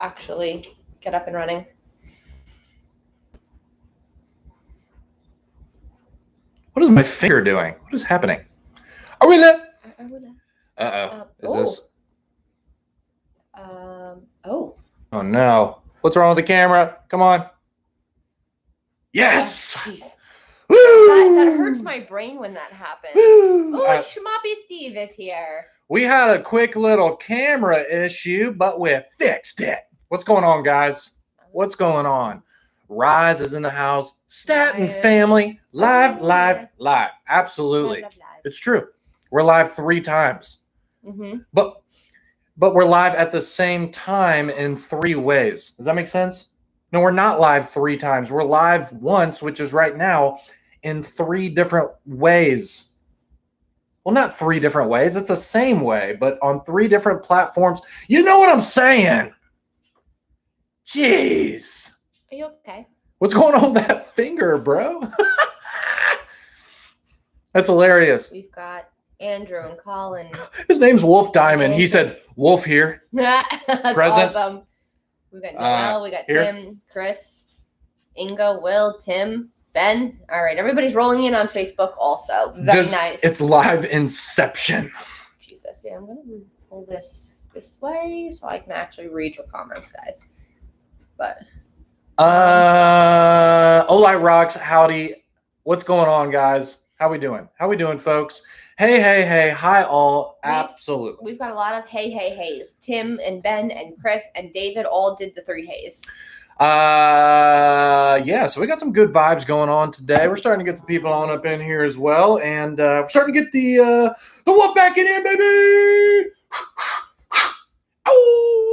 actually get up and running. What is my finger doing? What is happening? Are we live? Uh-oh. Is this? Oh no. What's wrong with the camera? Come on. Yes! Woo! That hurts my brain when that happens. Woo! Oh, Schmoppy Steve is here. We had a quick little camera issue, but we fixed it. What's going on, guys? What's going on? Rise is in the house. Staten family. Live. Absolutely. Live. It's true. We're live 3 times. Mm-hmm. But we're live at the same time in 3 ways. Does that make sense? No, we're not live 3 times. We're live once, which is right now, in 3 different ways. Well, not 3 different ways. It's the same way, but on 3 different platforms. You know what I'm saying? Jeez. Are you okay? What's going on with that finger, bro? That's hilarious. We've got Andrew and Colin. His name's Wolf Diamond. He said, Wolf here. That's Present. Awesome. We got Noel, we got here. Tim, Chris, Inga, Will, Tim, Ben. All right, everybody's rolling in on Facebook also. Very nice. It's live inception. Jesus, yeah, I'm going to pull this way so I can actually read your comments, guys. But Oli rocks. Howdy. What's going on, guys? How we doing, folks? Hey. Hi, all. Absolutely. We've got a lot of heys. Tim and Ben and Chris and David all did the 3 heys. Yeah, so we got some good vibes going on today. We're starting to get some people on up in here as well, and we're starting to get the wolf back in here, baby. Oh,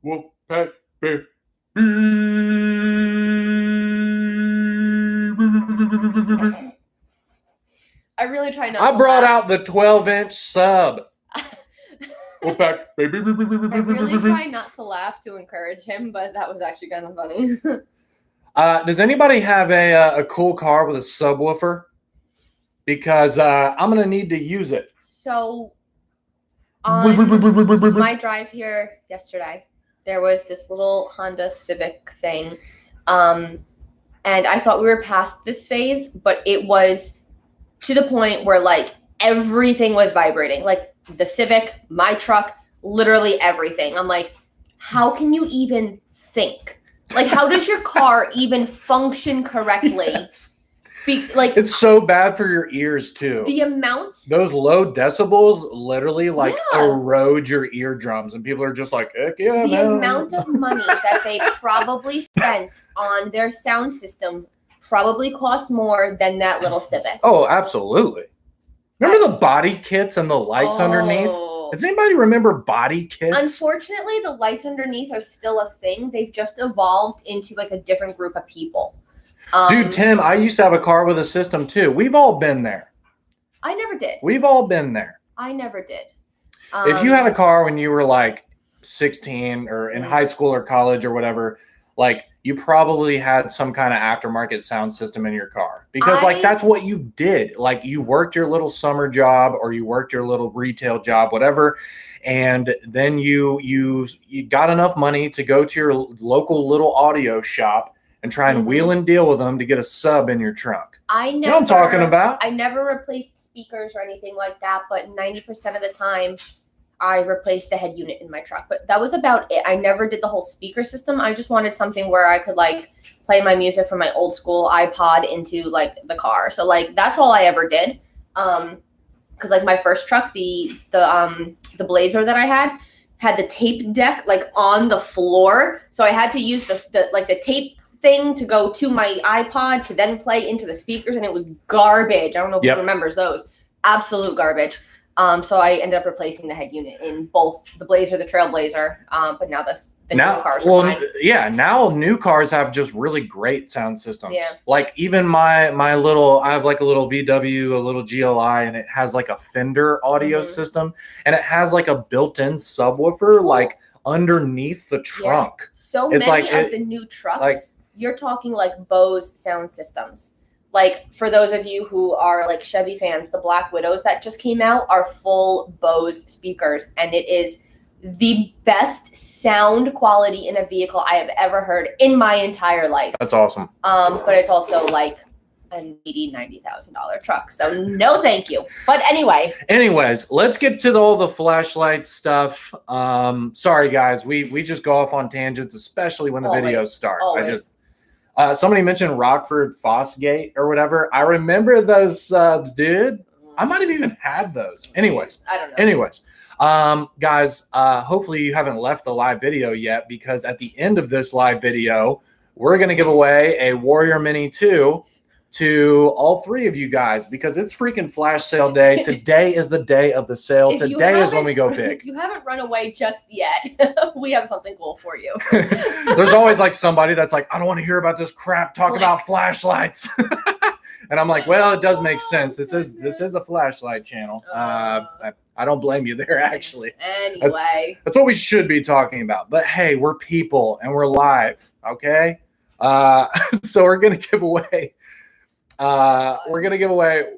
wolf pack, baby. I really try not. I brought out the 12-inch sub. Wolf pack, baby. I really try not to laugh to encourage him, but that was actually kind of funny. Does anybody have a cool car with a subwoofer? Because I'm going to need to use it. So, on my drive here yesterday, there was this little Honda Civic thing. And I thought we were past this phase, but it was to the point where, like, everything was vibrating. Like, the Civic, my truck, literally everything. I'm like, how can you even think? Like, how does your car even function correctly? Yes. It's so bad for your ears too. The amount, those low decibels literally erode your eardrums, and people are just like, heck yeah, the man. amount of money that they probably spent on their sound system probably cost more than that little Civic. Oh, absolutely. Remember the body kits and the lights underneath? Does anybody remember body kits? Unfortunately, the lights underneath are still a thing. They've just evolved into like a different group of people. Dude, Tim, I used to have a car with a system too. We've all been there. I never did. We've all been there. I never did. If you had a car when you were like 16 or in high school or college or whatever, like you probably had some kind of aftermarket sound system in your car because like that's what you did. Like you worked your little summer job or you worked your little retail job, whatever. And then you got enough money to go to your local little audio shop and try and wheel and deal with them to get a sub in your trunk. You know what I'm talking about? I never replaced speakers or anything like that, but 90% of the time I replaced the head unit in my truck. But that was about it. I never did the whole speaker system. I just wanted something where I could like play my music from my old school iPod into like the car. So like that's all I ever did. Because like my first truck, the Blazer that I had the tape deck like on the floor. So I had to use the tape thing to go to my iPod to then play into the speakers, and it was garbage. I don't know if you remembers those. Absolute garbage. So I ended up replacing the head unit in both the Blazer, the Trailblazer, but now the new cars are fine. Yeah, now new cars have just really great sound systems. Yeah. Like even my little, I have like a little VW, a little GLI, and it has like a Fender audio system, and it has like a built-in subwoofer like underneath the trunk. Yeah. So many of the new trucks, you're talking like Bose sound systems. Like for those of you who are like Chevy fans, the Black Widows that just came out are full Bose speakers, and it is the best sound quality in a vehicle I have ever heard in my entire life. That's awesome. But it's also like an $80,000-$90,000 truck. So no, thank you. But anyways, let's get to all the flashlight stuff. Sorry guys, we just go off on tangents, especially when the videos start. Somebody mentioned Rockford Fosgate or whatever. I remember those subs, dude. I might have even had those. Anyways, I don't know. Anyways, guys, hopefully you haven't left the live video yet, because at the end of this live video, we're going to give away a Warrior Mini 2 to all 3 of you guys, because it's freaking flash sale day. Today is the day of the sale. Today is when we go big. If you haven't run away just yet, we have something cool for you. There's always like somebody that's like, I don't want to hear about this crap. Talk about flashlights. And I'm like, well, it does make sense. This is a flashlight channel. I don't blame you there, actually. Anyway. That's what we should be talking about. But hey, we're people and we're live, okay? So we're going to give away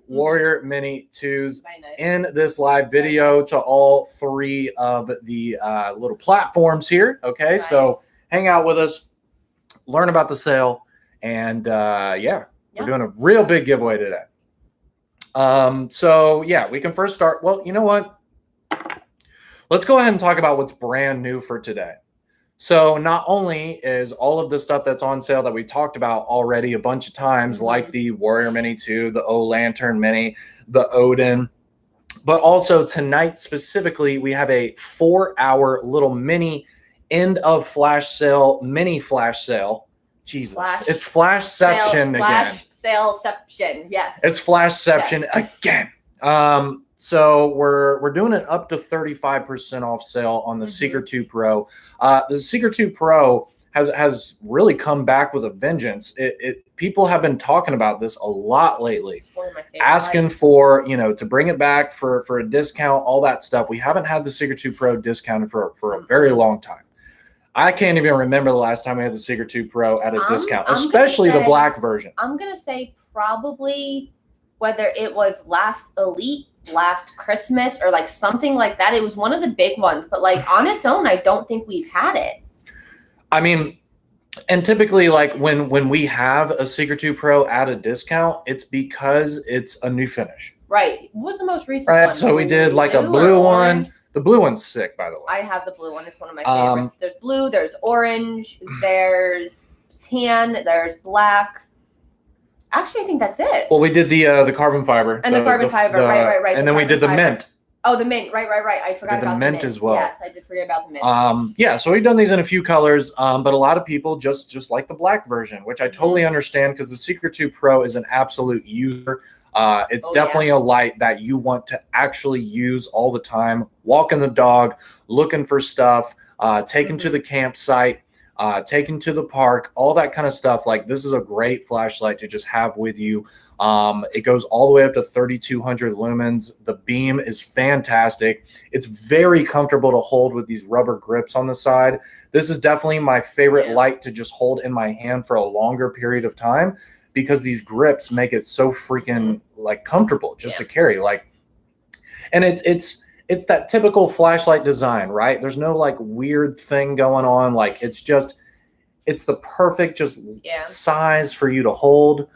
Warrior Mini 2s in this live video to all 3 of the little platforms here, okay? Nice. So hang out with us, learn about the sale, and we're doing a real big giveaway today. So yeah, we can first start. Well, you know what? Let's go ahead and talk about what's brand new for today. So not only is all of the stuff that's on sale that we talked about already a bunch of times, like the Warrior Mini 2, the O Lantern Mini, the Odin, but also tonight specifically, we have a 4-hour little mini end of flash sale, mini flash sale. Jesus, it's Flashception again. Flash saleception, yes. It's Flashception again. So we're doing it up to 35% off sale on the Seeker 2 Pro. The Seeker 2 Pro has really come back with a vengeance. People have been talking about this a lot lately, it's one of my favorite asking for, to bring it back for a discount, all that stuff. We haven't had the Seeker 2 Pro discounted for a very long time. I can't even remember the last time we had the Seeker 2 Pro at a discount, especially the black version. I'm going to say probably whether it was last Elite, last Christmas, or like something like that. It was one of the big ones, but like on its own, I don't think we've had it. I mean, and typically like when we have a Seeker 2 Pro at a discount, it's because it's a new finish. Right. What was the most recent one? Right, so we did like a blue one. The blue one's sick, by the way. I have the blue one. It's one of my favorites. There's blue, there's orange, there's tan, there's black. Actually, I think that's it. Well, we did the carbon fiber. And the carbon fiber, right. And then we did the mint. Oh, the mint, right. I forgot about the mint as well. Yes, I did forget about the mint. Yeah, so we've done these in a few colors, but a lot of people just like the black version, which I totally understand, because the Seeker 2 Pro is an absolute user. It's definitely a light that you want to actually use all the time, walking the dog, looking for stuff, taking to the campsite, taken to the park, all that kind of stuff. Like, this is a great flashlight to just have with you. It goes all the way up to 3,200 lumens. The beam is fantastic. It's very comfortable to hold with these rubber grips on the side. This is definitely my favorite light to just hold in my hand for a longer period of time, because these grips make it so freaking like comfortable just to carry. Like, and it's that typical flashlight design, right? There's no like weird thing going on. Like, it's the perfect size for you to hold.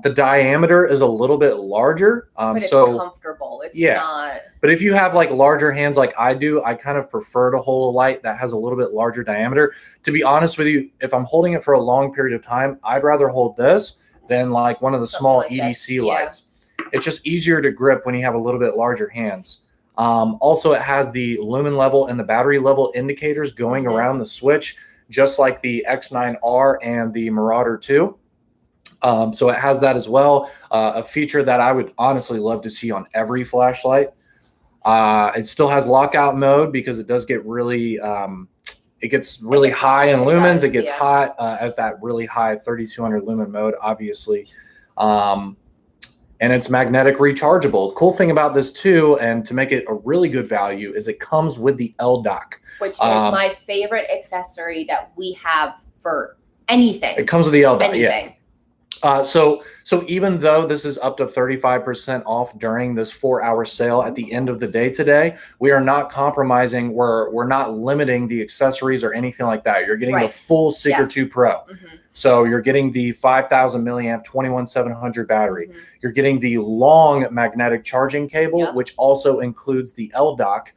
The diameter is a little bit larger. But it's comfortable. It's not. But if you have like larger hands like I do, I kind of prefer to hold a light that has a little bit larger diameter. To be honest with you, if I'm holding it for a long period of time, I'd rather hold this than like one of the small like EDC lights. It's just easier to grip when you have a little bit larger hands. Also, it has the lumen level and the battery level indicators going around the switch, just like the X9R and the Marauder 2. So it has that as well, a feature that I would honestly love to see on every flashlight. It still has lockout mode, because it does get really, it gets really high in lumens. It gets hot at that really high 3,200 lumen mode, obviously. And it's magnetic rechargeable. The cool thing about this too, and to make it a really good value, is it comes with the L-Dock. Which is my favorite accessory that we have for anything. It comes with the L-Dock, So even though this is up to 35% off during this 4-hour sale at the end of the day today, we are not compromising. We're not limiting the accessories or anything like that. You're getting the full Seeker 2 Pro. So you're getting the 5,000 milliamp 21700 battery. You're getting the long magnetic charging cable, which also includes the L dock,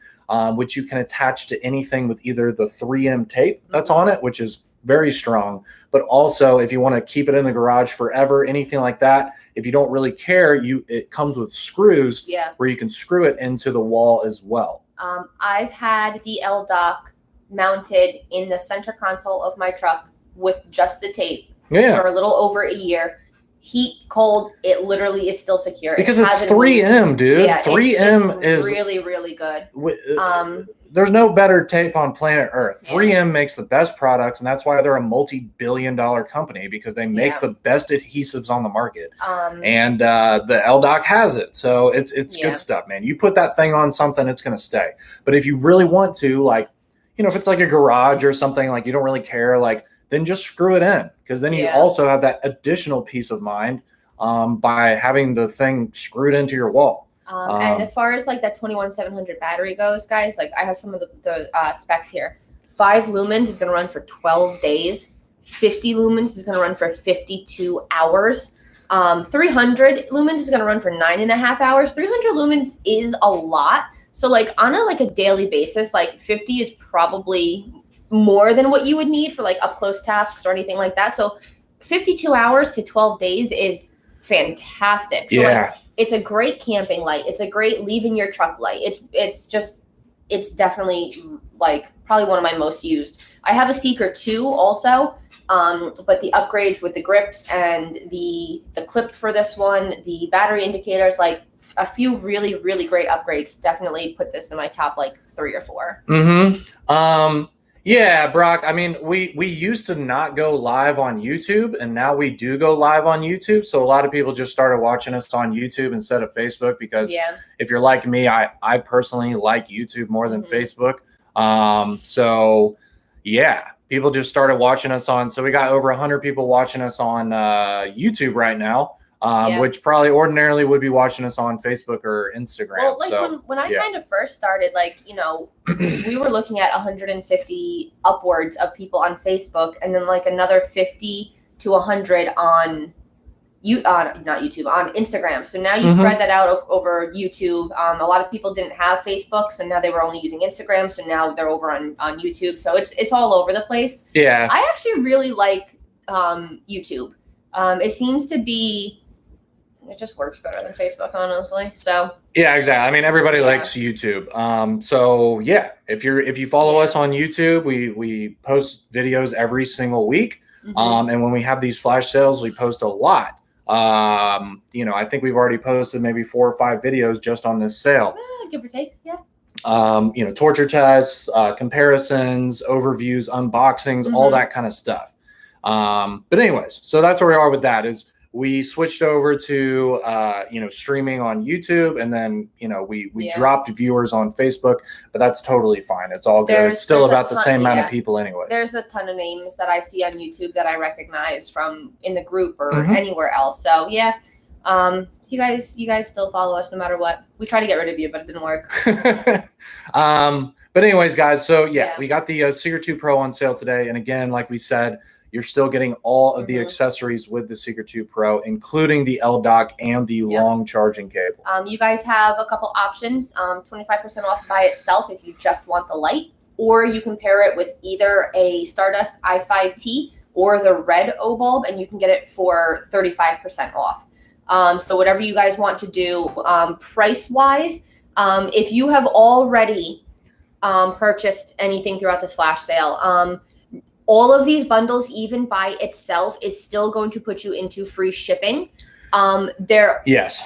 which you can attach to anything with either the 3M tape that's on it, which is very strong, but also if you want to keep it in the garage forever, anything like that, if you don't really care, it comes with screws where you can screw it into the wall as well. I've had the L dock mounted in the center console of my truck with just the tape for a little over a year. Heat, cold, it literally is still secure. Because it's 3M, dude. Yeah, 3M is really, really good. There's no better tape on planet Earth. 3M makes the best products, and that's why they're a multi-billion-dollar company, because they make the best adhesives on the market. And the LDOC has it, so it's good stuff, man. You put that thing on something, it's going to stay. But if you really want to, like, you know, if it's like a garage or something, like you don't really care, like, then just screw it in, because then you also have that additional peace of mind by having the thing screwed into your wall. And as far as like that 21700 battery goes, guys, like I have some of the specs here. 5 lumens is going to run for 12 days. 50 lumens is going to run for 52 hours. 300 lumens is going to run for 9.5 hours. 300 lumens is a lot. So like on a daily basis, like 50 is probably more than what you would need for like up close tasks or anything like that. So 52 hours to 12 days is fantastic. So like, it's a great camping light. It's a great leaving your truck light. It's definitely like probably one of my most used. I have a Seeker 2 also, but the upgrades with the grips and the clip for this one, the battery indicators, like a few really, really great upgrades definitely put this in my top like 3 or 4. Yeah, Brock, I mean, we used to not go live on YouTube, and now we do go live on YouTube. So a lot of people just started watching us on YouTube instead of Facebook, because if you're like me, I personally like YouTube more than Facebook. So yeah, people just started watching us on, so we got over 100 people watching us on YouTube right now. Which probably ordinarily would be watching us on Facebook or Instagram. Well, like when I kind of first started, like, you know, we were looking at 150 upwards of people on Facebook, and then like another 50 to 100 on not YouTube, on Instagram. So now you spread that out over YouTube. A lot of people didn't have Facebook, so now they were only using Instagram. So now they're over on YouTube. So it's all over the place. Yeah. I actually really like YouTube. It seems to be, it just works better than Facebook, honestly. So yeah, exactly. I mean, everybody likes YouTube. So yeah, if you follow us on YouTube, we post videos every single week. And when we have these flash sales, we post a lot. You know, I think we've already posted maybe 4 or 5 videos just on this sale. Give or take, yeah. You know, torture tests, comparisons, overviews, unboxings, all that kind of stuff. But anyways, so that's where we are with that. Is we switched over to, you know, streaming on YouTube, and then, you know, we dropped viewers on Facebook, but that's totally fine. It's all good. It's still about the same amount of people anyway. There's a ton of names that I see on YouTube that I recognize from in the group or anywhere else. So yeah, you guys still follow us no matter what. We tried to get rid of you, but it didn't work. But anyways, guys, so yeah, we got the Seeker 2 Pro on sale today. And again, like we said, you're still getting all of the accessories with the Seeker 2 Pro, including the L dock and the long charging cable. You guys have a couple options. 25% off by itself if you just want the light, or you can pair it with either a Stardust i5T or the red O bulb, and you can get it for 35% off. So whatever you guys want to do, price-wise, if you have already purchased anything throughout this flash sale, all of these bundles, even by itself, is still going to put you into free shipping. Yes.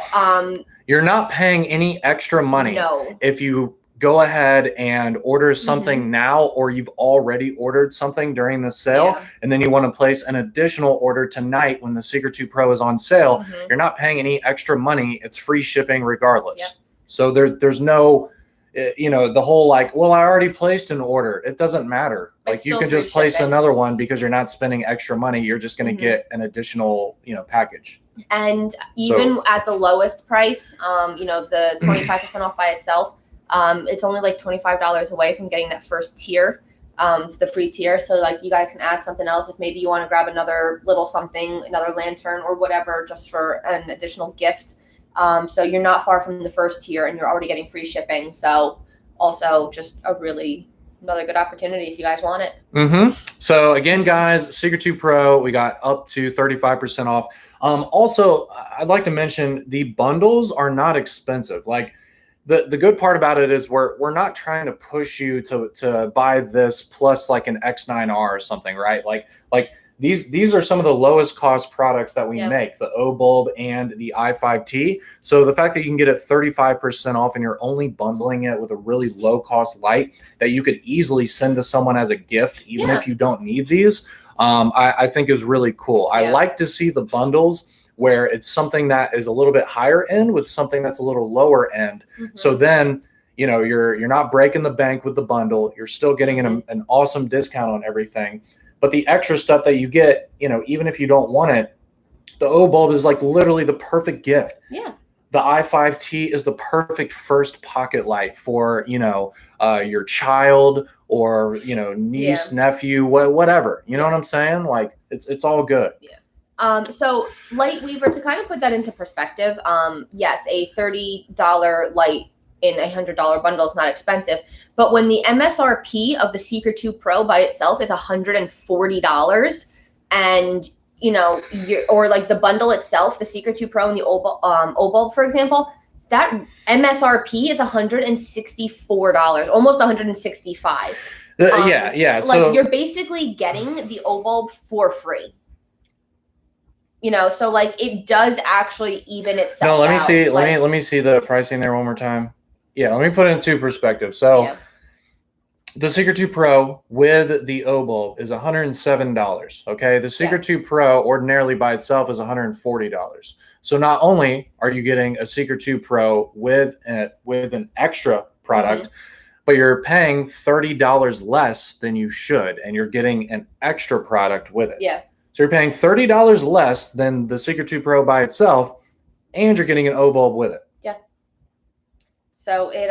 You're not paying any extra money if you go ahead and order something now, or you've already ordered something during the sale, and then you want to place an additional order tonight when the Seeker 2 Pro is on sale. You're not paying any extra money. It's free shipping regardless. So there's no, the whole like, well, I already placed an order. It doesn't matter. It's Like you still can free just place shipping. another one because you're not spending extra money. You're just going to get an additional, package. And even at the lowest price, the 25% off by itself, it's only like $25 away from getting that first tier, the free tier. So like you guys can add something else if maybe you want to grab another little something, another lantern or whatever, just for an additional gift. So you're not far from the first tier and you're already getting free shipping. So also just another good opportunity if you guys want it. So again, guys, Seeker 2 Pro, we got up to 35% off. Also, I'd like to mention the bundles are not expensive. Like the good part about it is we're not trying to push you to buy this plus like an X9R or something, right? Like these are some of the lowest cost products that we make, the O bulb and the i5T. So the fact that you can get it 35% off and you're only bundling it with a really low cost light that you could easily send to someone as a gift, even if you don't need these, I think is really cool. I like to see the bundles where it's something that is a little bit higher end with something that's a little lower end. So then, you're not breaking the bank with the bundle. You're still getting an awesome discount on everything. But the extra stuff that you get, even if you don't want it, the O bulb is like literally the perfect gift. Yeah. The i5T is the perfect first pocket light for, your child or, niece, nephew, whatever. You know what I'm saying? Like it's all good. Yeah. So Lightweaver, to kind of put that into perspective, yes, a $30 light in a $100 bundle is not expensive, but when the MSRP of the Seeker 2 Pro by itself is $140, and or like the bundle itself, the Seeker 2 Pro and the O bulb, for example, that MSRP is $164, almost $165. Yeah. So you're basically getting the O bulb for free. So like it does actually even itself. No, let me out. see. Let me see the pricing there one more time. Yeah, let me put it into perspective. So the Seeker 2 Pro with the O bulb is $107. Okay, the Seeker 2 Pro ordinarily by itself is $140. So not only are you getting a Seeker 2 Pro with an extra product, but you're paying $30 less than you should, and you're getting an extra product with it. Yeah. So you're paying $30 less than the Seeker 2 Pro by itself, and you're getting an O bulb with it. Yeah. So it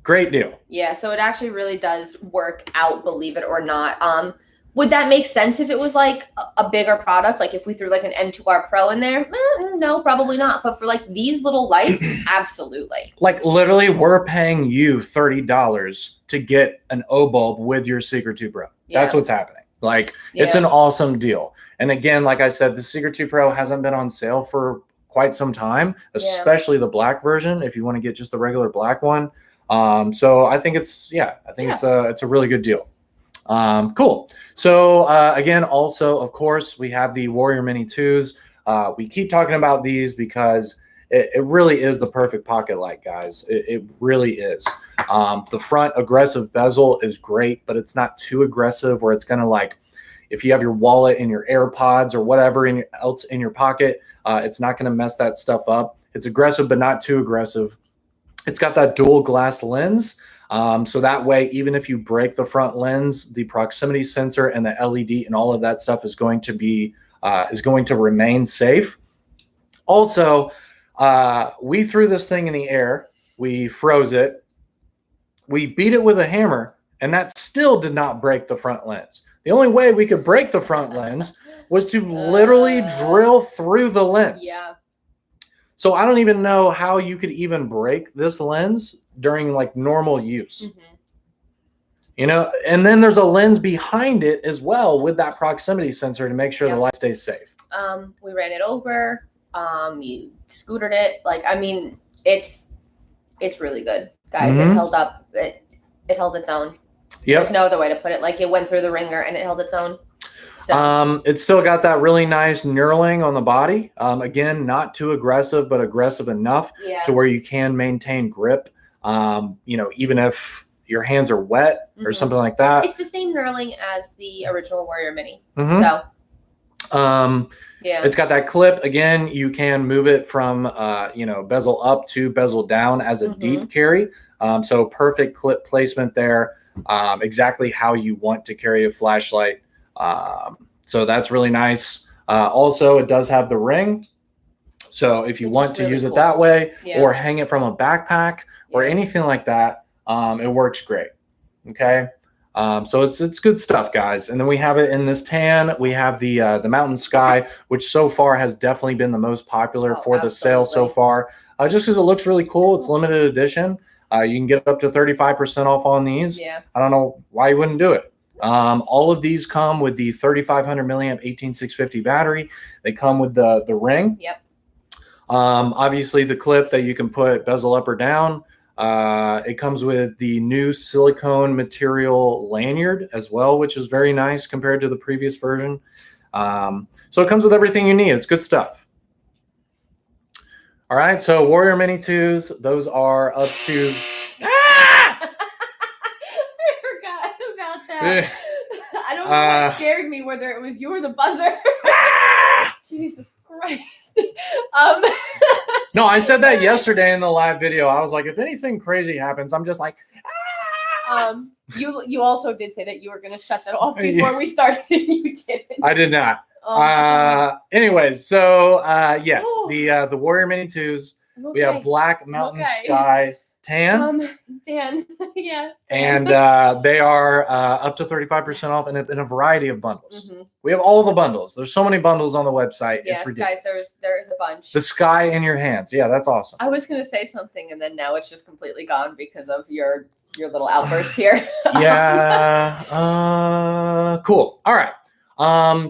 great deal. Yeah, so it actually really does work out, believe it or not. Would that make sense if it was like a bigger product? Like if we threw like an M2R Pro in there? No, probably not. But for like these little lights, absolutely. Like literally we're paying you $30 to get an O bulb with your Seeker 2 Pro. That's what's happening. Like it's an awesome deal. And again, like I said, the Seeker 2 Pro hasn't been on sale for quite some time, especially the black version if you want to get just the regular black one. So I think it's a really good deal. Cool. So again, also, of course, we have the Warrior Mini 2s. We keep talking about these because it really is the perfect pocket light, guys. It really is. The front aggressive bezel is great, but it's not too aggressive where it's going to like, if you have your wallet and your AirPods or whatever else in your pocket, it's not going to mess that stuff up. It's aggressive, but not too aggressive. It's got that dual glass lens. So that way, even if you break the front lens, the proximity sensor and the LED and all of that stuff is going to remain safe. Also, we threw this thing in the air. We froze it. We beat it with a hammer, and that still did not break the front lens. The only way we could break the front lens was to literally drill through the lens. Yeah. So I don't even know how you could even break this lens during like normal use. And then there's a lens behind it as well with that proximity sensor to make sure the light stays safe. We ran it over. You scootered it. Like, I mean, it's really good, guys. It held up. It held its own. There's no other way to put it. Like it went through the ringer and it held its own. So. It's still got that really nice knurling on the body. Again, not too aggressive, but aggressive enough to where you can maintain grip. Even if your hands are wet or something like that. It's the same knurling as the original Warrior Mini. So Yeah. It's got that clip. Again, you can move it from, bezel up to bezel down as a deep carry. So perfect clip placement there. Exactly how you want to carry a flashlight. So that's really nice. Also, it does have the ring. So if you want to use it that way, or hang it from a backpack or anything like that, it works great. Okay. So it's good stuff, guys. And then we have it in this tan. We have the Mountain Sky, which so far has definitely been the most popular for the sale so far, just because it looks really cool. It's limited edition. You can get up to 35% off on these. Yeah. I don't know why you wouldn't do it. All of these come with the 3,500 milliamp 18650 battery. They come with the ring. Yep. Obviously the clip that you can put bezel up or down. It comes with the new silicone material lanyard as well, which is very nice compared to the previous version. So it comes with everything you need. It's good stuff. All right, so Warrior Mini 2s, those are up to... I forgot about that. I don't know what scared me, whether it was you or the buzzer. Jesus Christ. No, I said that yesterday in the live video. I was like, if anything crazy happens, I'm just like, You also did say that you were going to shut that off before we started, and you didn't. I did not. Anyways, so yes, the Warrior Mini 2s. We have Black Mountain Sky Tan. Dan, yeah. And they are up to 35% off in a variety of bundles. We have all the bundles. There's so many bundles on the website. Yeah, it's ridiculous. guys, there's a bunch. The sky in your hands. Yeah, that's awesome. I was going to say something, and then now it's just completely gone because of your little outburst here. Yeah. Cool. All right.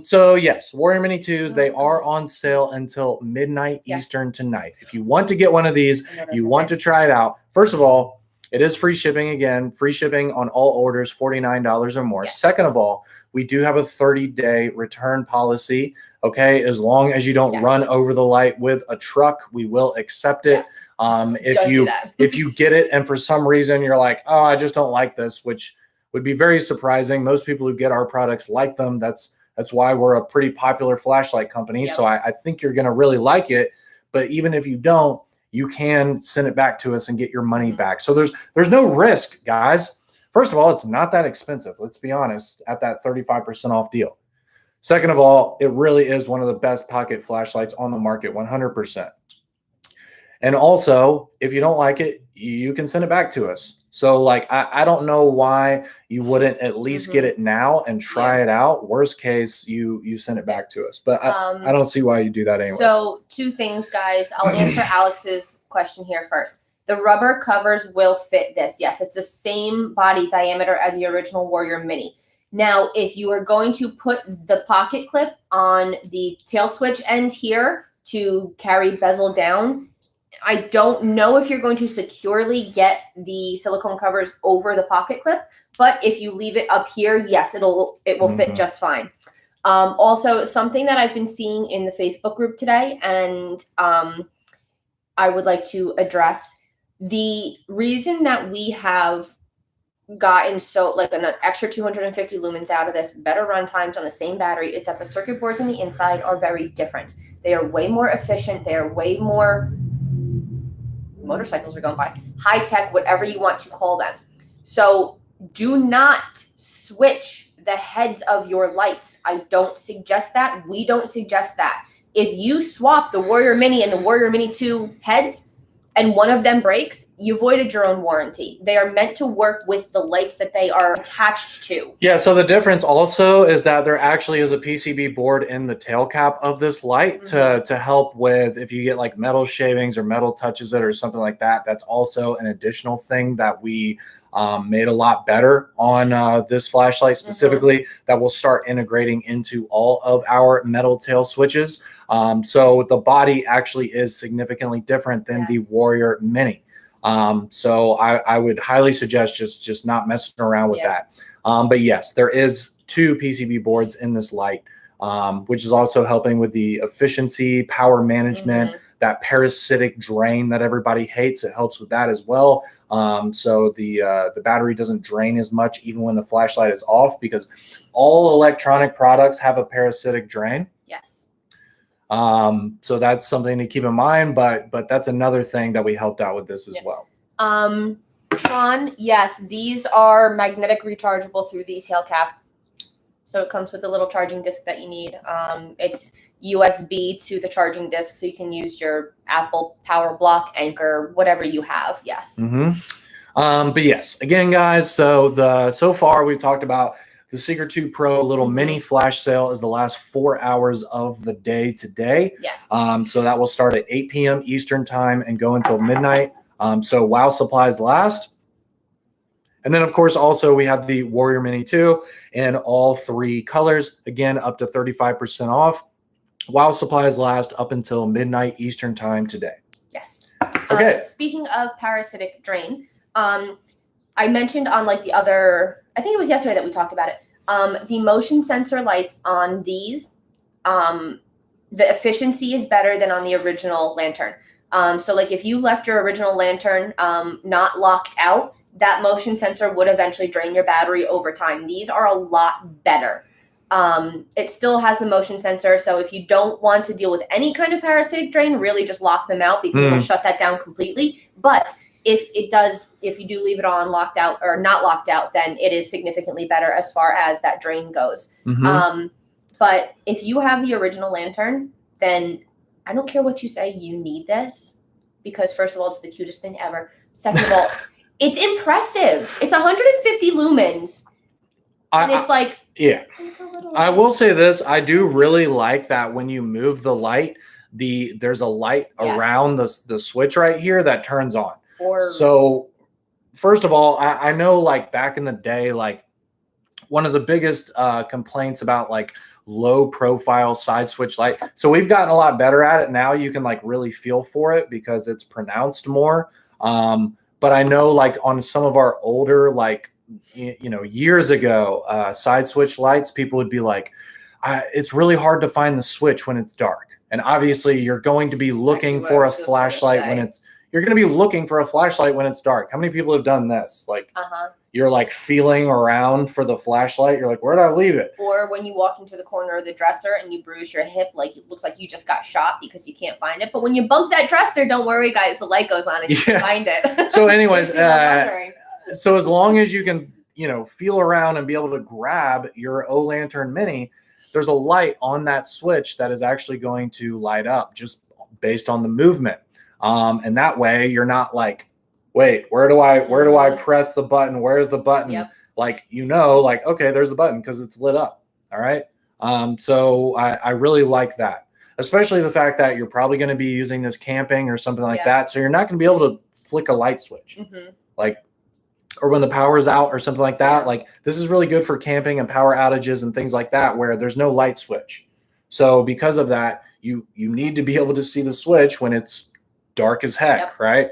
So yes, Warrior Mini 2s, they are on sale until midnight Eastern tonight. If you want to get one of these, you want to try it out. First of all, it is free shipping again, free shipping on all orders, $49 or more. Second of all, we do have a 30-day return policy. Okay. As long as you don't run over the light with a truck, we will accept it. If you get it and for some reason you're like, oh, I just don't like this, which would be very surprising. Most people who get our products like them. That's why we're a pretty popular flashlight company. So I think you're going to really like it. But even if you don't, you can send it back to us and get your money back. So there's no risk, guys. First of all, it's not that expensive. Let's be honest, at that 35% off deal. Second of all, it really is one of the best pocket flashlights on the market, 100%. And also, if you don't like it, you can send it back to us. So like, I don't know why you wouldn't at least get it now and try it out. Worst case, you send it back to us. But I don't see why you do that anyway. So 2 things, guys. I'll answer Alex's question here first. The rubber covers will fit this. Yes, it's the same body diameter as the original Warrior Mini. Now, if you are going to put the pocket clip on the tail switch end here to carry bezel down, I don't know if you're going to securely get the silicone covers over the pocket clip, but if you leave it up here, yes, it will fit just fine. Also, something that I've been seeing in the Facebook group today, and I would like to address the reason that we have gotten an extra 250 lumens out of this, better run times on the same battery, is that the circuit boards on the inside are very different. They are way more efficient. They are way more... motorcycles are going by, high tech, whatever you want to call them. So do not switch the heads of your lights. I don't suggest that. We don't suggest that. If you swap the Warrior Mini and the Warrior Mini 2 heads and one of them breaks, you voided your own warranty. They are meant to work with the lights that they are attached to. Yeah, so the difference also is that there actually is a PCB board in the tail cap of this light to help with if you get like metal shavings or metal touches it or something like that. That's also an additional thing that we made a lot better on this flashlight specifically that will start integrating into all of our metal tail switches. So the body actually is significantly different than the Warrior Mini. So I would highly suggest just not messing around with that. But yes, there is 2 PCB boards in this light, which is also helping with the efficiency, power management, that parasitic drain that everybody hates. It helps with that as well. So the battery doesn't drain as much even when the flashlight is off, because all electronic products have a parasitic drain. Yes. So that's something to keep in mind, but that's another thing that we helped out with this as well. Tron, yes, these are magnetic rechargeable through the tail cap. So it comes with a little charging disc that you need. It's USB to the charging disc, so you can use your Apple Power Block, Anchor, whatever you have. Yes. But yes, again, guys, so far we've talked about the Seeker 2 Pro little mini flash sale is the last 4 hours of the day today. Yes. So that will start at 8 p.m. Eastern time and go until midnight. So while supplies last. And then, of course, also we have the Warrior Mini 2 in all 3 colors. Again, up to 35% off while supplies last up until midnight Eastern time today. Yes. Okay. Speaking of parasitic drain, I mentioned on like the other, I think it was yesterday that we talked about it. The motion sensor lights on these, the efficiency is better than on the original lantern. So like if you left your original lantern not locked out, that motion sensor would eventually drain your battery over time. These are a lot better. It still has the motion sensor, so if you don't want to deal with any kind of parasitic drain, really just lock them out because it'll shut that down completely. But if you do leave it on locked out or not locked out, then it is significantly better as far as that drain goes. But if you have the original lantern, then I don't care what you say, you need this because first of all, it's the cutest thing ever. Second of all, it's impressive. It's 150 lumens. And it's like, yeah. I will say this. I do really like that when you move the light, there's a light around the switch right here that turns on. So first of all, I know like back in the day, like one of the biggest complaints about like low profile side switch light. So we've gotten a lot better at it. Now you can like really feel for it because it's pronounced more. But I know like on some of our older, like, years ago, side switch lights, people would be like, it's really hard to find the switch when it's dark. And obviously you're going to be looking for a flashlight when it's dark. How many people have done this? Like, you're like feeling around for the flashlight. You're like, where did I leave it? Or when you walk into the corner of the dresser and you bruise your hip, like it looks like you just got shot because you can't find it. But when you bump that dresser, don't worry, guys, the light goes on and you can find it. So anyways, so as long as you can, feel around and be able to grab your O Lantern Mini, there's a light on that switch that is actually going to light up just based on the movement. And that way you're not like, wait, where do I press the button? Where's the button? Yep. Like, like, okay, there's the button because it's lit up. All right. So I really like that, especially the fact that you're probably going to be using this camping or something like that. So you're not going to be able to flick a light switch, or when the power's out or something like that. Like, this is really good for camping and power outages and things like that, where there's no light switch. So because of that, you need to be able to see the switch when it's dark as heck. Right.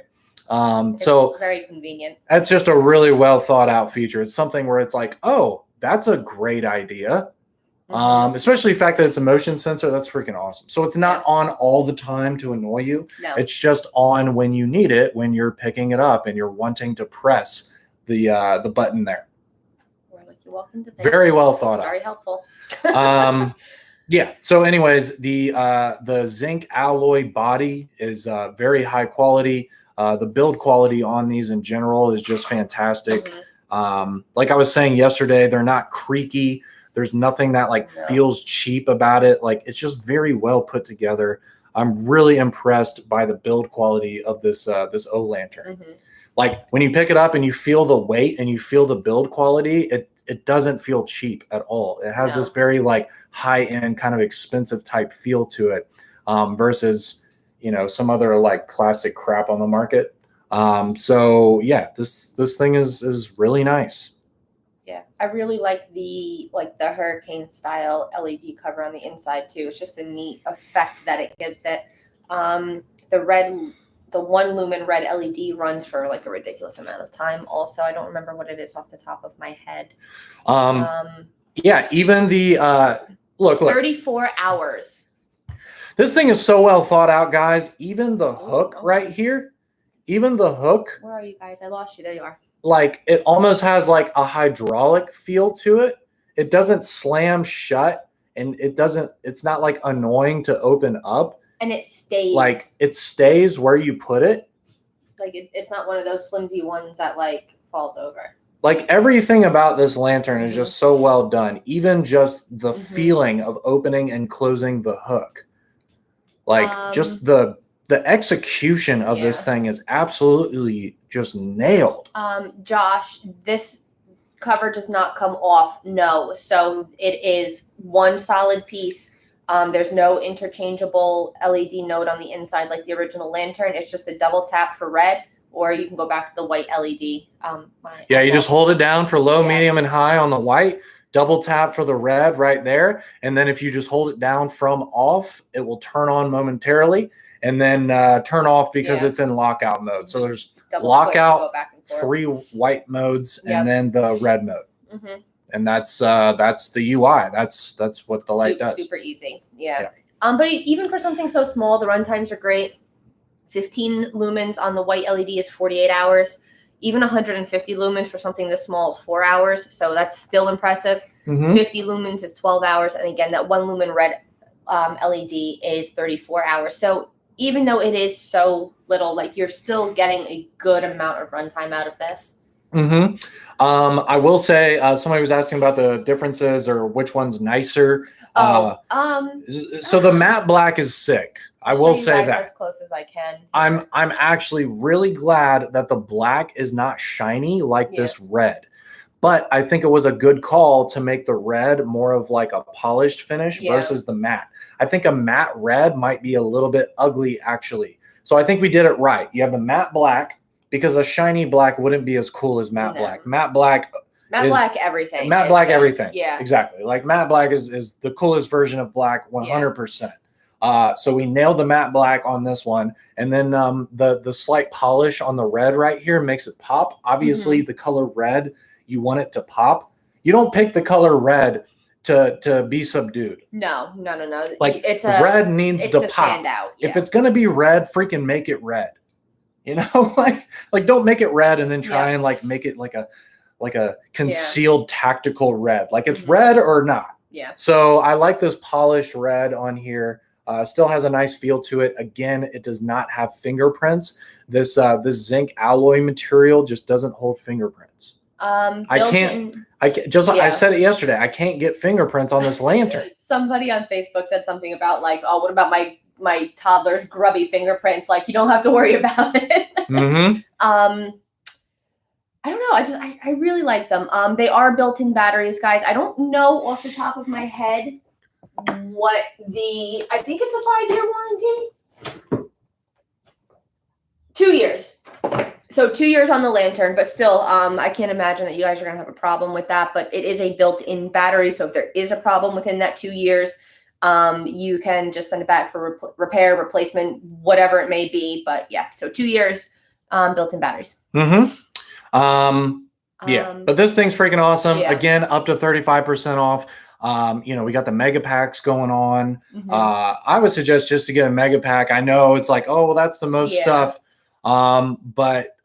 So very convenient. That's just a really well thought out feature. It's something where it's like, oh, that's a great idea. Especially the fact that it's a motion sensor. That's freaking awesome. So it's not on all the time to annoy you. No. It's just on when you need it, when you're picking it up and you're wanting to press the button there. Or like you walk into very well thought out. Very helpful. Yeah. So anyways, the zinc alloy body is very high quality. The build quality on these in general is just fantastic. Like I was saying yesterday, they're not creaky. There's nothing that feels cheap about it. Like, it's just very well put together. I'm really impressed by the build quality of this O Lantern. Like, when you pick it up and you feel the weight and you feel the build quality, it doesn't feel cheap at all. It has this very high end kind of expensive type feel to it, versus some other plastic crap on the market. So yeah, this thing is really nice. Yeah, I really like the hurricane style LED cover on the inside too. It's just a neat effect that it gives it. The 1 lumen red LED runs for a ridiculous amount of time. Also, I don't remember what it is off the top of my head. Yeah, even the look 34 hours. This thing is so well thought out, guys. Even the hook right here, even the hook. Where are you guys? I lost you. There you are. It almost has a hydraulic feel to it. It doesn't slam shut and it's not like annoying to open up. And it stays. Like it stays where you put it. Like it's not one of those flimsy ones that like falls over. Like everything about this lantern is just so well done. Even just the feeling of opening and closing the hook. Like just the execution of this thing is absolutely just nailed. Josh, this cover does not come off. No. So it is one solid piece. There's no interchangeable LED node on the inside like the original lantern. It's just a double tap for red, or you can go back to the white LED. You just hold it down for low, medium, and high on the white. Double tap for the red right there. And then if you just hold it down from off, it will turn on momentarily and then turn off because it's in lockout mode. So there's lockout, 3 white modes, and then the red mode. And that's the UI. That's what the light does. Super easy. Yeah. But even for something so small, the run times are great. 15 lumens on the white LED is 48 hours. Even 150 lumens for something this small is 4 hours. So that's still impressive. 50 lumens is 12 hours. And again, that 1 lumen red LED is 34 hours. So even though it is so little, like you're still getting a good amount of runtime out of this. I will say somebody was asking about the differences or which one's nicer. So the matte black is sick. I will say that as close as I can. I'm actually really glad that the black is not shiny like this red. But I think it was a good call to make the red more of like a polished finish versus the matte. I think a matte red might be a little bit ugly actually. So I think we did it right. You have the matte black because a shiny black wouldn't be as cool as matte black. Matte black everything. Matte black everything. Yeah. Exactly. Like matte black is the coolest version of black 100%. So we nailed the matte black on this one. And then the slight polish on the red right here makes it pop. Obviously, the color red, you want it to pop. You don't pick the color red to be subdued. No. Like red needs to pop. Stand out. If it's going to be red, freaking make it red. You know, like don't make it red and then try and like make it like a concealed tactical red. Like it's red or not. Yeah. So I like this polished red on here. Still has a nice feel to it. Again, it does not have fingerprints. This zinc alloy material just doesn't hold fingerprints. I said it yesterday. I can't get fingerprints on this lantern. Somebody on Facebook said something about like, oh, what about my toddler's grubby fingerprints? Like you don't have to worry about it. I don't know. I really like them. They are built-in batteries, guys. I don't know off the top of my head what I think it's a 5-year warranty. 2 years. So 2 years on the lantern, but still, I can't imagine that you guys are going to have a problem with that, but it is a built-in battery. So if there is a problem within that 2 years, you can just send it back for repair, replacement, whatever it may be. But yeah, so 2 years, built-in batteries. But this thing's freaking awesome. Yeah. Again, up to 35% off. We got the mega packs going on. I would suggest just to get a mega pack. I know it's like, oh, well, that's the most stuff. But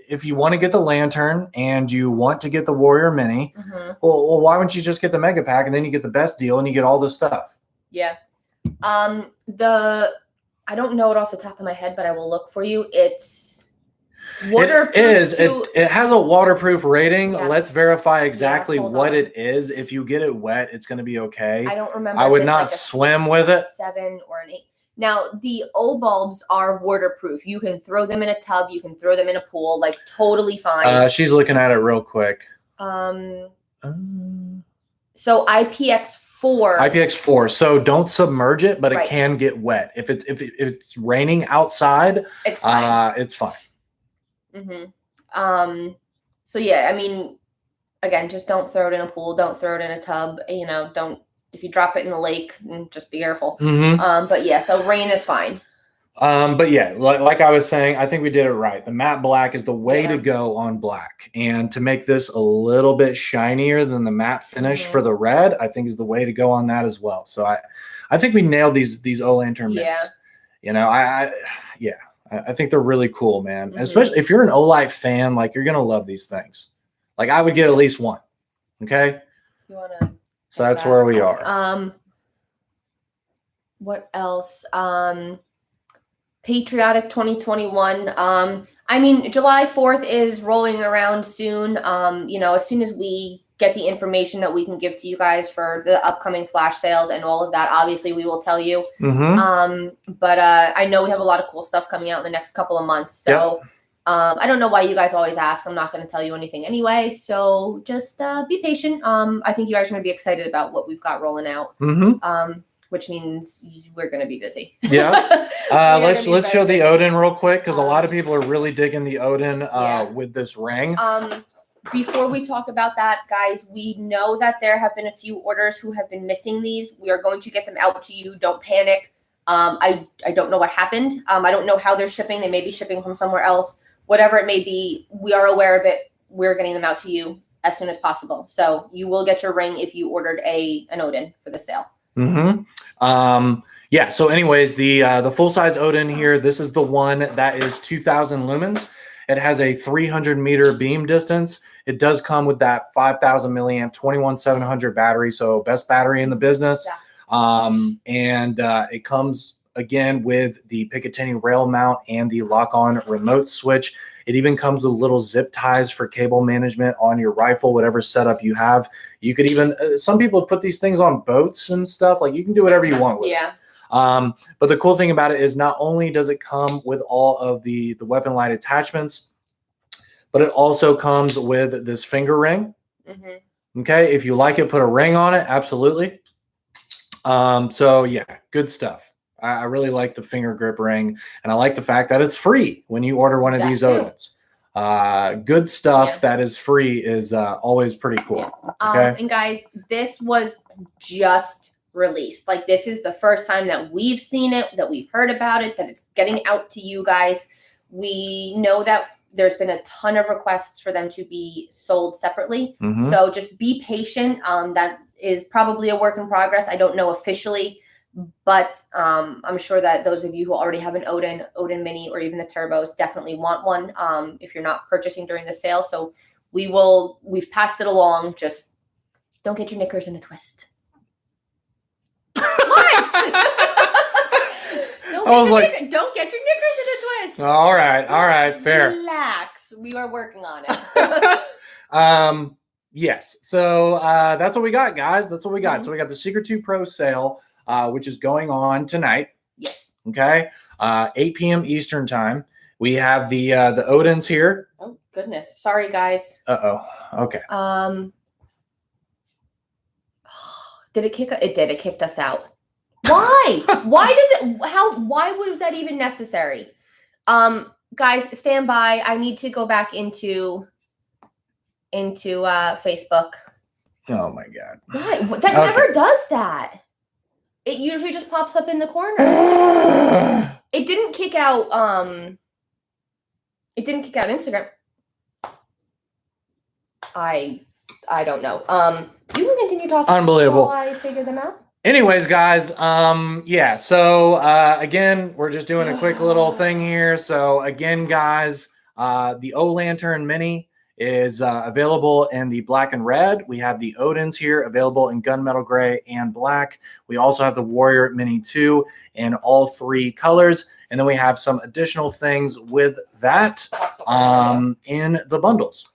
if you want to get the lantern and you want to get the Warrior Mini, well, why wouldn't you just get the mega pack and then you get the best deal and you get all this stuff? Yeah. I don't know it off the top of my head, but I will look for you. It's waterproof. It has a waterproof rating. Yes. Let's verify exactly what it is. If you get it wet, it's going to be okay. I don't remember. I would not swim with it. 7 or an 8. Now, the O bulbs are waterproof. You can throw them in a tub. You can throw them in a pool, like totally fine. She's looking at it real quick. So IPX4. So don't submerge it, but it can get wet. If it's raining outside, it's fine. It's fine. So yeah, I mean, again, just don't throw it in a pool. Don't throw it in a tub. Don't. If you drop it in the lake, just be careful. But yeah, so rain is fine. But yeah, like I was saying, I think we did it right. The matte black is the way to go on black. And to make this a little bit shinier than the matte finish for the red, I think is the way to go on that as well. So I think we nailed these O lantern bits. I think they're really cool, man. Especially if you're an Olight fan, like you're gonna love these things. Like I would get at least one. Okay. You wanna? So that's where we are. What else? Patriotic 2021. I mean, July 4th is rolling around soon. As soon as we get the information that we can give to you guys for the upcoming flash sales and all of that, obviously we will tell you. But I know we have a lot of cool stuff coming out in the next couple of months. So I don't know why you guys always ask. I'm not going to tell you anything anyway. So just be patient. I think you guys are going to be excited about what we've got rolling out. Which means we're going to be busy. Yeah. Let's show the Odin real quick, because a lot of people are really digging the Odin with this ring. Before we talk about that, guys, we know that there have been a few orders who have been missing these. We are going to get them out to you. Don't panic. I don't know what happened. I don't know how they're shipping. They may be shipping from somewhere else. Whatever it may be, we are aware of it. We're getting them out to you as soon as possible. So you will get your ring if you ordered an Odin for the sale. So anyways, the full-size Odin here, this is the one that is 2000 lumens. It has a 300 meter beam distance. It does come with that 5000 milliamp 21700 battery, so best battery in the business. It comes again with the Picatinny rail mount and the lock-on remote switch. It even comes with little zip ties for cable management on your rifle, whatever setup you have. You could even, some people put these things on boats and stuff. Like, you can do whatever you want with it. But the cool thing about it is not only does it come with all of the weapon light attachments, but it also comes with this finger ring. Okay, if you like it, put a ring on it. Absolutely. So yeah, good stuff. I really like the finger grip ring, and I like the fact that it's free when you order one of these Odins. Good stuff that is free is always pretty cool. Okay? And guys, this was just released. Like, this is the first time that we've seen it, that we've heard about it, that it's getting out to you guys. We know that there's been a ton of requests for them to be sold separately. So just be patient. That is probably a work in progress. I don't know officially, but I'm sure that those of you who already have an Odin Mini, or even the Turbos, definitely want one if you're not purchasing during the sale. So we've passed it along. Just don't get your knickers in a twist. What? Don't get your knickers in a twist. All right, fair. Relax. We are working on it. Yes. So that's what we got, guys. That's what we got. So we got the Seeker 2 Pro sale, which is going on tonight. Yes. Okay. 8 p.m. Eastern time. We have the Odins here. Oh goodness. Sorry, guys. Okay. Did it kick? It did. It kicked us out. Why? Why was that even necessary? Guys, stand by. I need to go back into Facebook. Oh my God. Why? That never does that. It usually just pops up in the corner. It didn't kick out Instagram. I don't know. You can continue talking. Unbelievable. While I figure them out. Anyways, guys, so again, we're just doing a quick little thing here. So again, guys, the O Lantern Mini is available in the black and red. We have the Odins here available in gunmetal gray and black. We also have the Warrior Mini 2 in all three colors. And then we have some additional things with that in the bundles.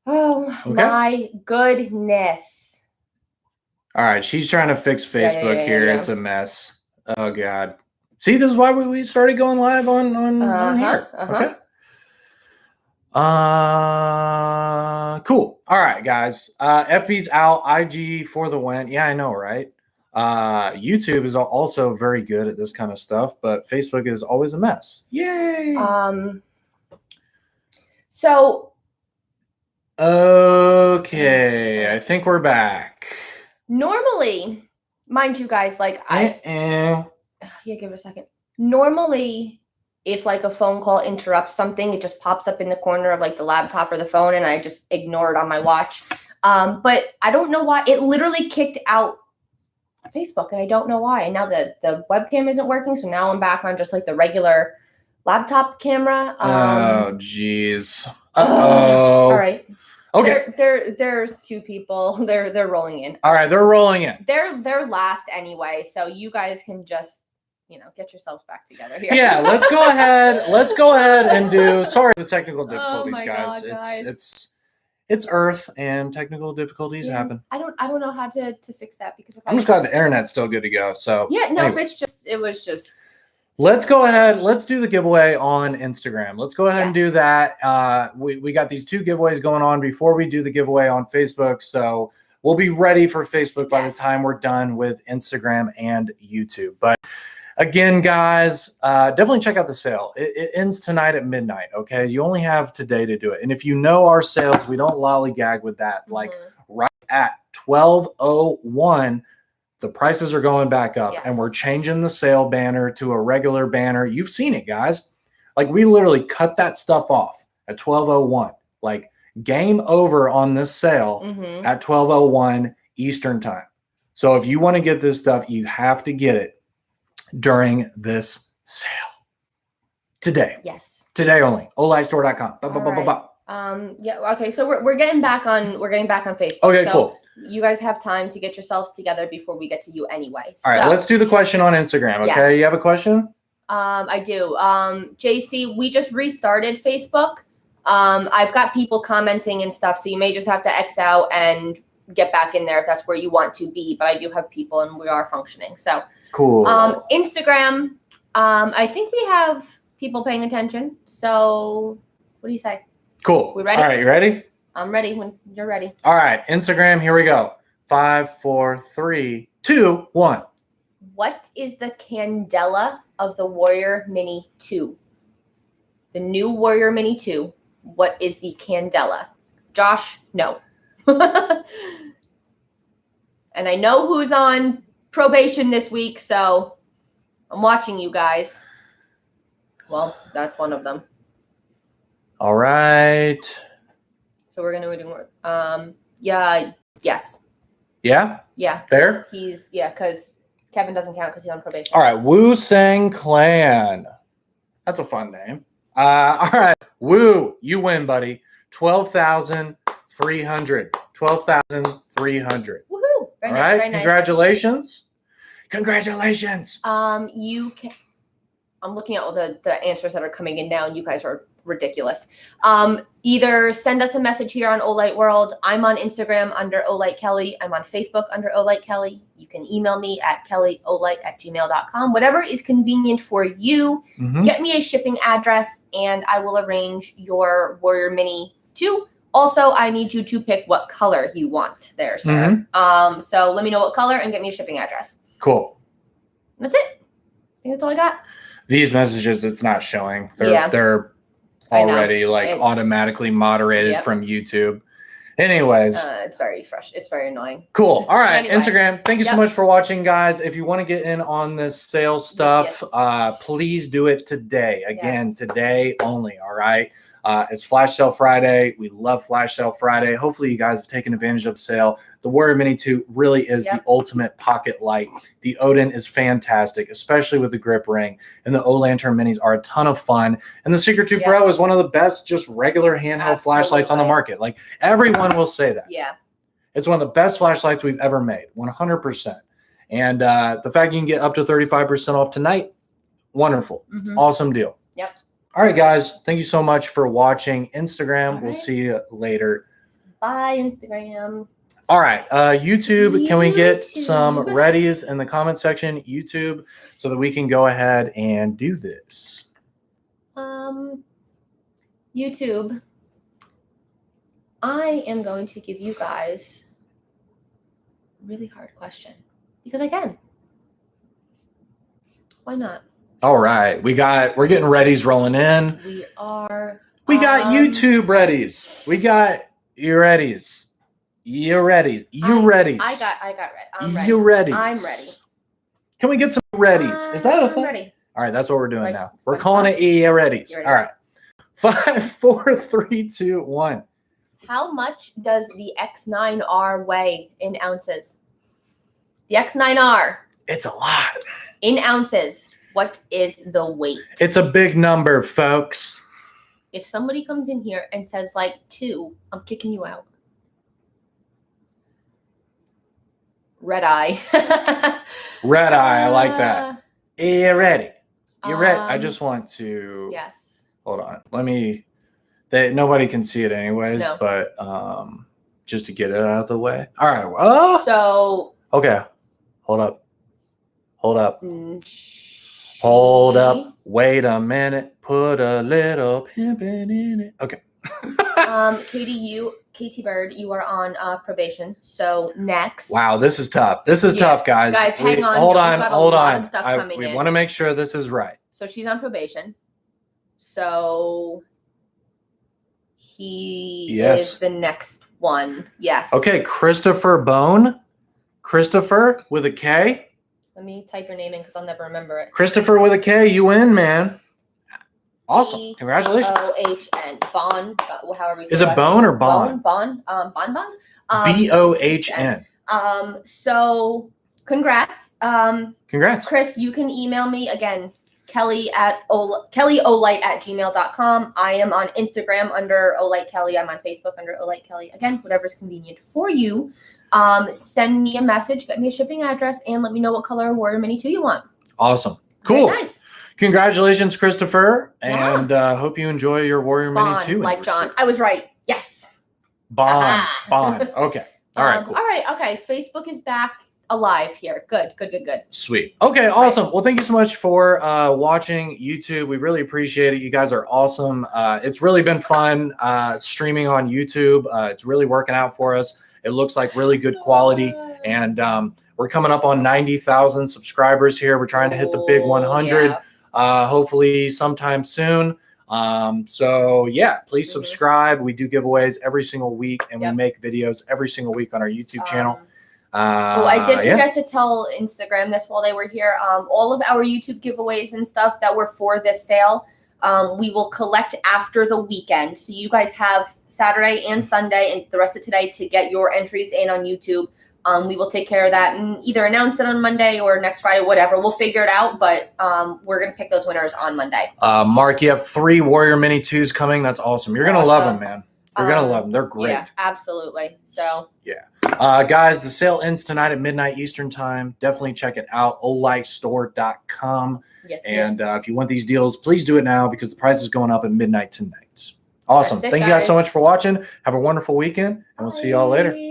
Oh, my goodness. All right, she's trying to fix Facebook here. It's a mess. Oh God. See, this is why we started going live on here. Okay. Cool. All right, guys. FB's out. IG for the win. Yeah, I know, right? YouTube is also very good at this kind of stuff, but Facebook is always a mess. Yay. So. Okay, I think we're back. Normally, mind you guys, like yeah, give it a second. Normally, if like a phone call interrupts something, it just pops up in the corner of like the laptop or the phone, and I just ignore it on my watch. But I don't know why. It literally kicked out Facebook, and I don't know why. And now the webcam isn't working, so now I'm back on just like the regular laptop camera. Oh, jeez. Uh-oh. All right. Okay. There's two people. They're rolling in. All right, they're rolling in. They're last anyway, so you guys can just get yourselves back together here. Yeah, let's go ahead. Let's go ahead and do. Sorry for the technical difficulties, my guys. God, guys. It's Earth and technical difficulties happen. I don't know how to fix that because if I'm just glad the internet's still good to go. So anyway. It was just. Let's go ahead. Let's do the giveaway on Instagram. Let's go ahead and do that. We got these 2 giveaways going on before we do the giveaway on Facebook. So we'll be ready for Facebook by the time we're done with Instagram and YouTube. But again, guys, definitely check out the sale. It ends tonight at midnight, okay? You only have today to do it. And if you know our sales, we don't lollygag with that. Like right at 12:01, the prices are going back up and we're changing the sale banner to a regular banner. You've seen it, guys. Like we literally cut that stuff off at 12:01. Like game over on this sale at 12:01 Eastern time. So if you want to get this stuff, you have to get it during this sale today. Yes. Today only. olightstore.com. Okay, so we're getting back on Facebook. Okay, so cool. You guys have time to get yourselves together before we get to you anyway. All right, let's do the question on Instagram. Okay, Yes. You have a question? I do. JC, we just restarted Facebook. I've got people commenting and stuff, so you may just have to X out and get back in there if that's where you want to be. But I do have people and we are functioning. So cool. Instagram, I think we have people paying attention. So what do you say? Cool. We ready? All right, you ready? I'm ready when you're ready. All right, Instagram, here we go. 5, 4, 3, 2, 1. What is the candela of the Warrior Mini 2? The new Warrior Mini 2. What is the candela? Josh, no. And I know who's on probation this week, so I'm watching you guys. Well, that's one of them. All right. So we're gonna do more. Yes. Yeah? Yeah. Fair? Because Kevin doesn't count because he's on probation. All right, Wu Sang Clan. That's a fun name. All right, Wu, you win, buddy. 12,300. 12,300. Woohoo! All right, congratulations. Congratulations. You can. I'm looking at all the answers that are coming in now, and you guys are ridiculous. Either send us a message here on Olight World. I'm on Instagram under Olight Kelly. I'm on Facebook under Olight Kelly. You can email me at kellyolight@gmail.com. Whatever is convenient for you. Get me a shipping address, and I will arrange your Warrior Mini 2. Also, I need you to pick what color you want there, sir. So let me know what color and get me a shipping address. Cool. That's it. I think that's all I got. These messages, it's not showing. They're already automatically moderated from YouTube. Anyways. It's very fresh. It's very annoying. Cool. All right. Anyway. Instagram. Thank you so much for watching, guys. If you want to get in on this sales stuff, please do it today. Again, today only. All right. It's Flash Sale Friday. We love Flash Sale Friday. Hopefully you guys have taken advantage of the sale. The Warrior Mini 2 really is the ultimate pocket light. The Odin is fantastic, especially with the grip ring. And the O-Lantern Minis are a ton of fun. And the Seeker 2 Pro is one of the best just regular handheld flashlights on the market. Like everyone will say that. Yeah. It's one of the best flashlights we've ever made, 100%. And the fact you can get up to 35% off tonight, wonderful. Awesome deal. Yep. All right, guys. Thank you so much for watching Instagram. We'll see you later. Bye, Instagram. All right. YouTube, can we get some readies in the comment section? YouTube, so that we can go ahead and do this. YouTube, I am going to give you guys a really hard question because I can. Why not? All right. We're getting readies rolling in. We are. We got YouTube readies. We got you readies. You ready? You ready? I got ready. I'm ready. You ready? I'm ready. Can we get some readies? Is that a thing? Ready. All right, that's what we're doing now. We're calling it readies. All right. 5, 4, 3, 2, 1. How much does the X9R weigh in ounces? The X9R. It's a lot. In ounces. What is the weight? It's a big number, folks. If somebody comes in here and says like 2, I'm kicking you out. Red eye. Red eye. I like that. You ready? You ready? I just want to. Yes. Hold on. Let me. Nobody can see it anyways, No. but just to get it out of the way. All right. Well, so. Okay. Hold up. Hold up. Hold up. Wait a minute. Put a little pimpin' in it. Okay. Katie Bird, you are on probation. So next. Wow, this is tough. This is tough, guys. Guys, hang on. Hold We've on. got Hold a lot on. of stuff coming We in. want to make sure this is right. So she's on probation. So he is the next one. Yes. Okay, Christopher Bone. Christopher with a K. Let me type your name in because I'll never remember it. Christopher with a K, you win, man. Awesome. Congratulations. Bohn. Bond. However you say it. Is it Bone or Bond? Bonbons. Bonbons. Bohn. So congrats. Congrats. Chris, you can email me again. kellyolight@gmail.com. I am on Instagram under olightkelly. I'm on Facebook under olightkelly. Again, whatever's convenient for you. Send me a message, get me a shipping address, and let me know what color Warrior Mini 2 you want. Awesome. Cool. Very nice. Congratulations, Christopher. And hope you enjoy your Warrior Mini 2. Like John. I was right. Yes. Bond. Okay. All right, cool. All right. Okay. Facebook is back alive here. Good. Sweet. Okay, awesome. Right. Well, thank you so much for watching YouTube. We really appreciate it. You guys are awesome. It's really been fun streaming on YouTube. It's really working out for us. It looks like really good quality. And we're coming up on 90,000 subscribers here. We're trying to hit the big 100, hopefully sometime soon. So yeah, please subscribe. We do giveaways every single week, and we make videos every single week on our YouTube channel. I did forget to tell Instagram this while they were here. All of our YouTube giveaways and stuff that were for this sale, we will collect after the weekend. So you guys have Saturday and Sunday and the rest of today to get your entries in on YouTube. We will take care of that and either announce it on Monday or next Friday, whatever. We'll figure it out, but we're going to pick those winners on Monday. Mark, you have 3 Warrior Mini 2s coming. That's awesome. You're going to love them, man. You're going to love them. They're great. Yeah, absolutely. So, yeah. Guys, the sale ends tonight at midnight Eastern time. Definitely check it out. olightstore.com. Yes, and if you want these deals, please do it now because the price is going up at midnight tonight. Awesome. Thank you guys so much for watching. Have a wonderful weekend, and we'll see y'all later.